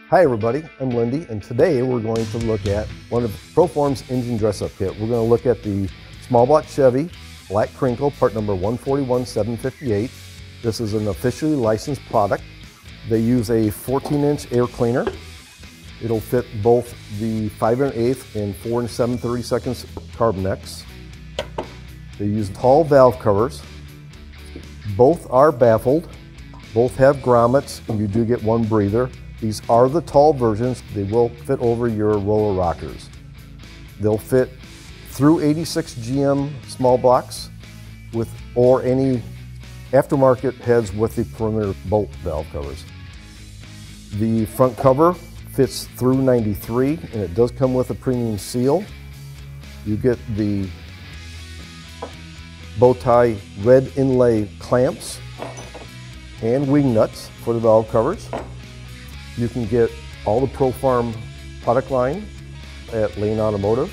Hi everybody, I'm Lindy, and today we're going to look at one of Proform's engine dress-up kit. We're going to look at the small block Chevy Black Crinkle, part number 141758. This is an officially licensed product. They use a 14-inch air cleaner. It'll fit both the 5 1/8 and 4 7/32 carb necks. They use tall valve covers. Both are baffled. Both have grommets, and you do get one breather. These are the tall versions. They will fit over your roller rockers. They'll fit through 86 GM small blocks or any aftermarket heads with the perimeter bolt valve covers. The front cover fits through 93, and it does come with a premium seal. You get the bow tie red inlay clamps and wing nuts for the valve covers. You can get all the Proform product line at Automotive.